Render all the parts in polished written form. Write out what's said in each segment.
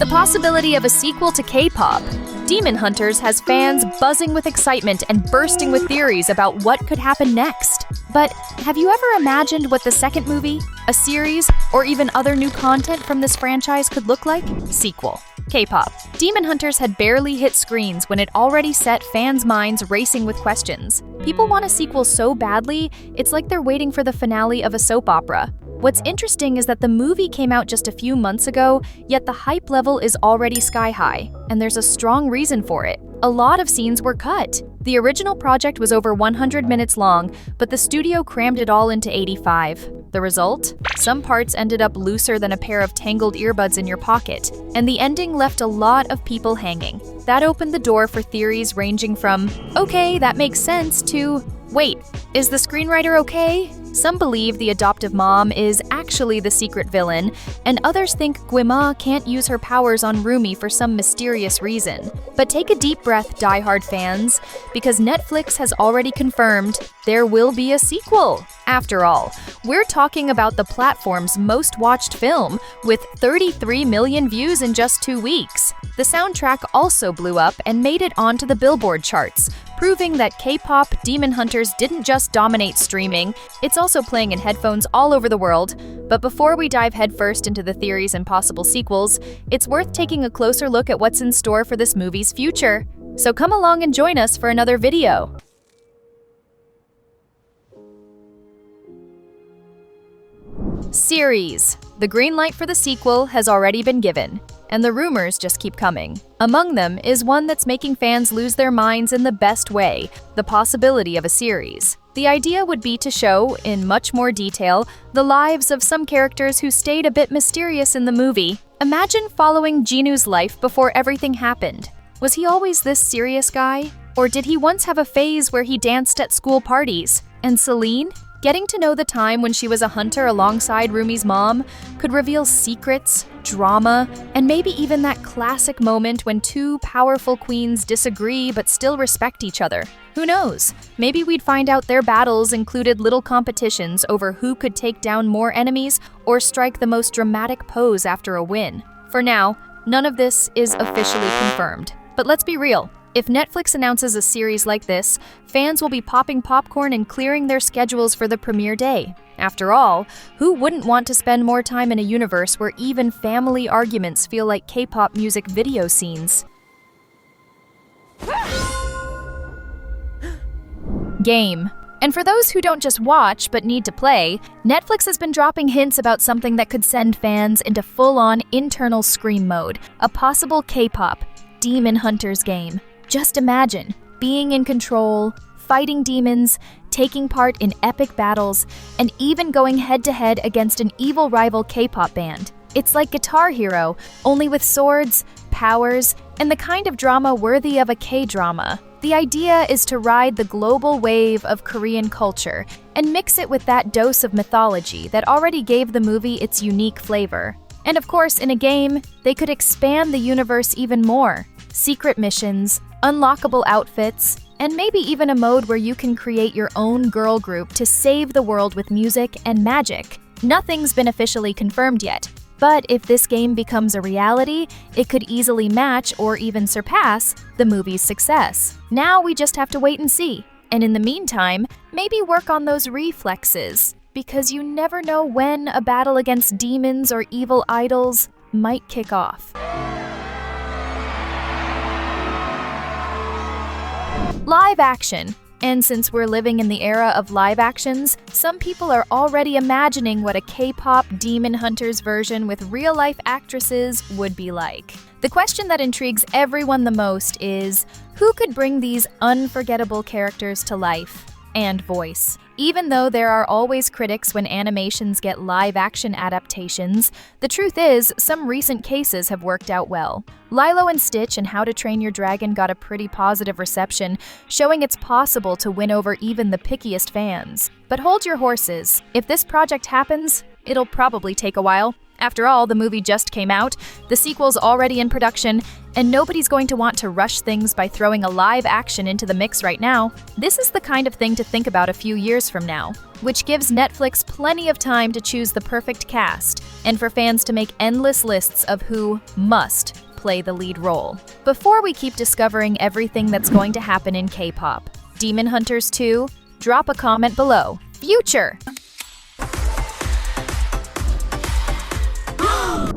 The possibility of a sequel to K-pop. Demon Hunters has fans buzzing with excitement and bursting with theories about what could happen next. But have you ever imagined what the second movie, a series, or even other new content from this franchise could look like? Sequel. K-pop. Demon Hunters had barely hit screens when it already set fans' minds racing with questions. People want a sequel so badly, it's like they're waiting for the finale of a soap opera. What's interesting is that the movie came out just a few months ago, yet the hype level is already sky high, and there's a strong reason for it. A lot of scenes were cut. The original project was over 100 minutes long, but the studio crammed it all into 85. The result? Some parts ended up looser than a pair of tangled earbuds in your pocket, and the ending left a lot of people hanging. That opened the door for theories ranging from, okay, that makes sense, to, wait, is the screenwriter okay? Some believe the adoptive mom is actually the secret villain, and others think Gimma can't use her powers on Rumi for some mysterious reason. But take a deep breath, die-hard fans, because Netflix has already confirmed there will be a sequel. After all, we're talking about the platform's most watched film, with 33 million views in just 2 weeks. The soundtrack also blew up and made it onto the Billboard charts, proving that K-pop Demon Hunters didn't just dominate streaming, it's also playing in headphones all over the world. But before we dive headfirst into the theories and possible sequels, it's worth taking a closer look at what's in store for this movie's future. So come along and join us for another video. Series. The green light for the sequel has already been given, and the rumors just keep coming. Among them is one that's making fans lose their minds in the best way, the possibility of a series. The idea would be to show, in much more detail, the lives of some characters who stayed a bit mysterious in the movie. Imagine following Genu's life before everything happened. Was he always this serious guy? Or did he once have a phase where he danced at school parties? And Seline? Getting to know the time when she was a hunter alongside Rumi's mom could reveal secrets, drama, and maybe even that classic moment when two powerful queens disagree but still respect each other. Who knows? Maybe we'd find out their battles included little competitions over who could take down more enemies or strike the most dramatic pose after a win. For now, none of this is officially confirmed. But let's be real. If Netflix announces a series like this, fans will be popping popcorn and clearing their schedules for the premiere day. After all, who wouldn't want to spend more time in a universe where even family arguments feel like K-pop music video scenes? Game. And for those who don't just watch but need to play, Netflix has been dropping hints about something that could send fans into full-on internal scream mode, a possible K-pop Demon Hunters game. Just imagine being in control, fighting demons, taking part in epic battles, and even going head-to-head against an evil rival K-pop band. It's like Guitar Hero, only with swords, powers, and the kind of drama worthy of a K-drama. The idea is to ride the global wave of Korean culture and mix it with that dose of mythology that already gave the movie its unique flavor. And of course, in a game, they could expand the universe even more. Secret missions, unlockable outfits, and maybe even a mode where you can create your own girl group to save the world with music and magic. Nothing's been officially confirmed yet, but if this game becomes a reality, it could easily match or even surpass the movie's success. Now we just have to wait and see. And in the meantime, maybe work on those reflexes, because you never know when a battle against demons or evil idols might kick off. Live action. And since we're living in the era of live actions, some people are already imagining what a K-pop Demon Hunters version with real-life actresses would be like. The question that intrigues everyone the most is, who could bring these unforgettable characters to life and voice? Even though there are always critics when animations get live-action adaptations, the truth is, some recent cases have worked out well. Lilo and Stitch and How to Train Your Dragon got a pretty positive reception, showing it's possible to win over even the pickiest fans. But hold your horses. If this project happens, it'll probably take a while. After all, the movie just came out, the sequel's already in production, and nobody's going to want to rush things by throwing a live action into the mix right now. This is the kind of thing to think about a few years from now, which gives Netflix plenty of time to choose the perfect cast, and for fans to make endless lists of who must play the lead role. Before we keep discovering everything that's going to happen in K-pop, Demon Hunters 2, drop a comment below. Future!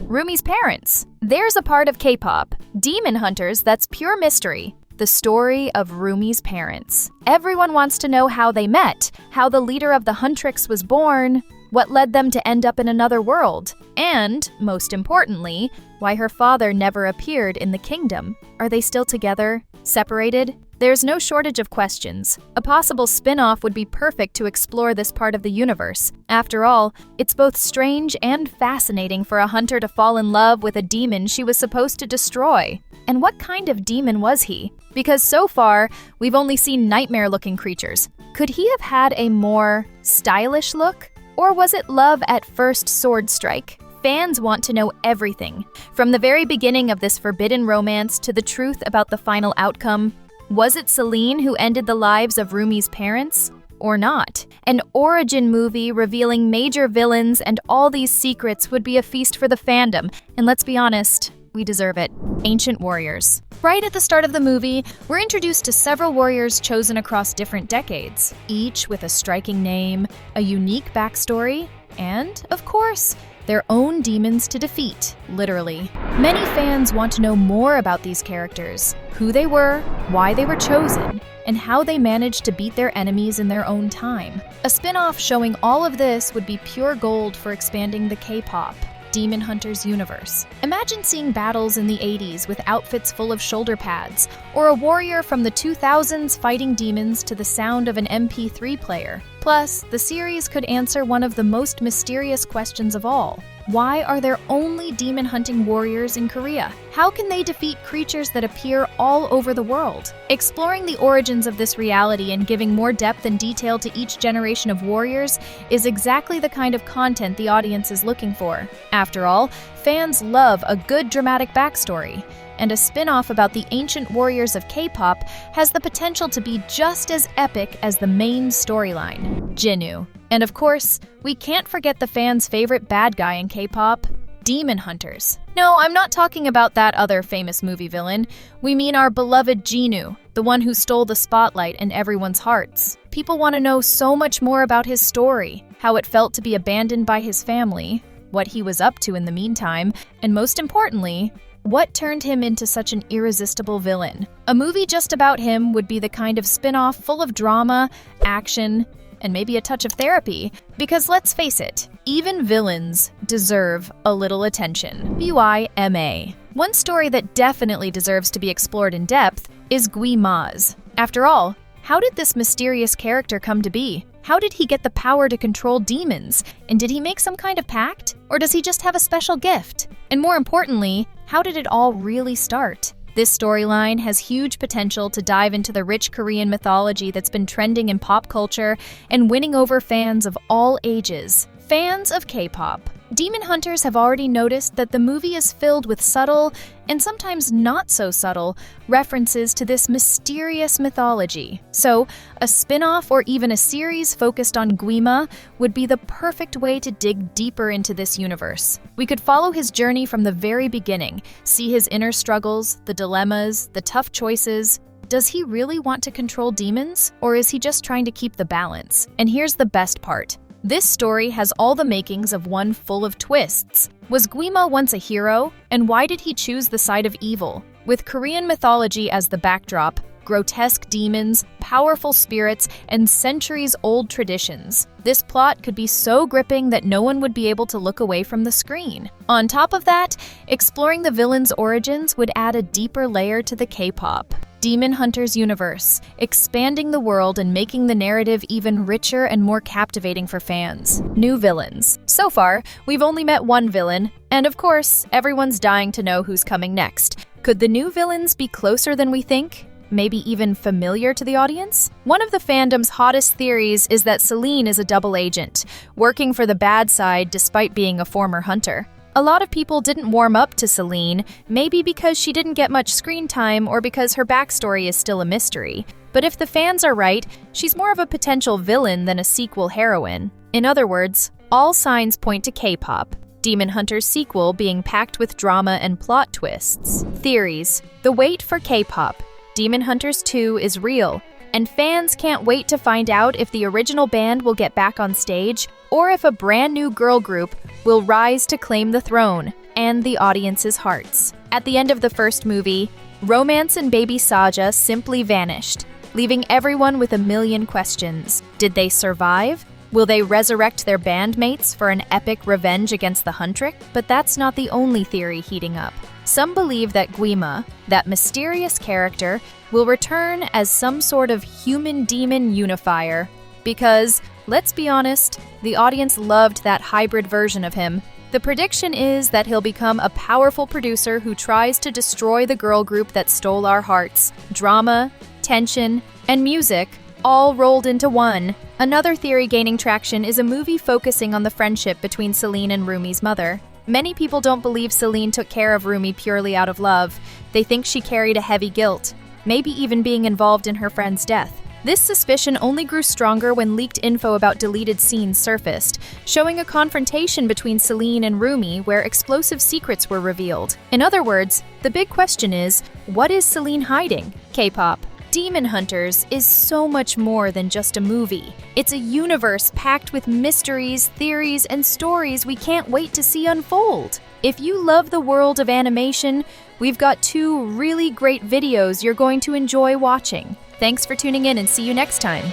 Rumi's parents. There's a part of K-pop, Demon Hunters, that's pure mystery. The story of Rumi's parents. Everyone wants to know how they met, how the leader of the Huntrix was born, what led them to end up in another world, and, most importantly, why her father never appeared in the kingdom. Are they still together? Separated? There's no shortage of questions. A possible spin-off would be perfect to explore this part of the universe. After all, it's both strange and fascinating for a hunter to fall in love with a demon she was supposed to destroy. And what kind of demon was he? Because so far, we've only seen nightmare-looking creatures. Could he have had a more stylish look? Or was it love at first sword strike? Fans want to know everything. From the very beginning of this forbidden romance to the truth about the final outcome. Was it Seline who ended the lives of Rumi's parents? Or not? An origin movie revealing major villains and all these secrets would be a feast for the fandom. And let's be honest, we deserve it. Ancient warriors. Right at the start of the movie, we're introduced to several warriors chosen across different decades, each with a striking name, a unique backstory, and, of course, their own demons to defeat, literally. Many fans want to know more about these characters, who they were, why they were chosen, and how they managed to beat their enemies in their own time. A spin-off showing all of this would be pure gold for expanding the K-pop Demon Hunters universe. Imagine seeing battles in the 80s with outfits full of shoulder pads, or a warrior from the 2000s fighting demons to the sound of an MP3 player. Plus, the series could answer one of the most mysterious questions of all. Why are there only demon hunting warriors in Korea? How can they defeat creatures that appear all over the world? Exploring the origins of this reality and giving more depth and detail to each generation of warriors is exactly the kind of content the audience is looking for. After all, fans love a good dramatic backstory, and a spin-off about the ancient warriors of K-pop has the potential to be just as epic as the main storyline, Genu. And of course, we can't forget the fans' favorite bad guy in K-pop, Demon Hunters. No, I'm not talking about that other famous movie villain. We mean our beloved Genu, the one who stole the spotlight and everyone's hearts. People want to know so much more about his story, how it felt to be abandoned by his family, what he was up to in the meantime, and most importantly, what turned him into such an irresistible villain. A movie just about him would be the kind of spin-off full of drama, action, and maybe a touch of therapy, because let's face it, even villains deserve a little attention. BYMA. One story that definitely deserves to be explored in depth is Gimma's. After all, how did this mysterious character come to be? How did he get the power to control demons? And did he make some kind of pact? Or does he just have a special gift? And more importantly, how did it all really start? This storyline has huge potential to dive into the rich Korean mythology that's been trending in pop culture and winning over fans of all ages. Fans of K-pop. Demon Hunters have already noticed that the movie is filled with subtle, and sometimes not so subtle, references to this mysterious mythology. So, a spin-off or even a series focused on Gimma would be the perfect way to dig deeper into this universe. We could follow his journey from the very beginning, see his inner struggles, the dilemmas, the tough choices. Does he really want to control demons, or is he just trying to keep the balance? And here's the best part. This story has all the makings of one full of twists. Was Gimma once a hero? And why did he choose the side of evil? With Korean mythology as the backdrop, grotesque demons, powerful spirits, and centuries-old traditions, this plot could be so gripping that no one would be able to look away from the screen. On top of that, exploring the villain's origins would add a deeper layer to the K-pop Demon Hunters universe, expanding the world and making the narrative even richer and more captivating for fans. New villains. So far, we've only met one villain, and of course, everyone's dying to know who's coming next. Could the new villains be closer than we think? Maybe even familiar to the audience? One of the fandom's hottest theories is that Seline is a double agent, working for the bad side despite being a former hunter. A lot of people didn't warm up to Seline, maybe because she didn't get much screen time or because her backstory is still a mystery. But if the fans are right, she's more of a potential villain than a sequel heroine. In other words, all signs point to K-pop, Demon Hunter's sequel being packed with drama and plot twists. Theories. The wait for K-pop. Demon Hunters 2 is real, and fans can't wait to find out if the original band will get back on stage or if a brand new girl group will rise to claim the throne and the audience's hearts. At the end of the first movie, Romance and Baby Saja simply vanished, leaving everyone with a million questions. Did they survive? Will they resurrect their bandmates for an epic revenge against the Huntrick? But that's not the only theory heating up. Some believe that Gimma, that mysterious character, will return as some sort of human-demon unifier. Because, let's be honest, the audience loved that hybrid version of him. The prediction is that he'll become a powerful producer who tries to destroy the girl group that stole our hearts. Drama, tension, and music all rolled into one. Another theory gaining traction is a movie focusing on the friendship between Seline and Rumi's mother. Many people don't believe Seline took care of Rumi purely out of love. They think she carried a heavy guilt, maybe even being involved in her friend's death. This suspicion only grew stronger when leaked info about deleted scenes surfaced, showing a confrontation between Seline and Rumi where explosive secrets were revealed. In other words, the big question is, what is Seline hiding? K-pop. Demon Hunters is so much more than just a movie. It's a universe packed with mysteries, theories, and stories we can't wait to see unfold. If you love the world of animation, we've got 2 really great videos you're going to enjoy watching. Thanks for tuning in and see you next time.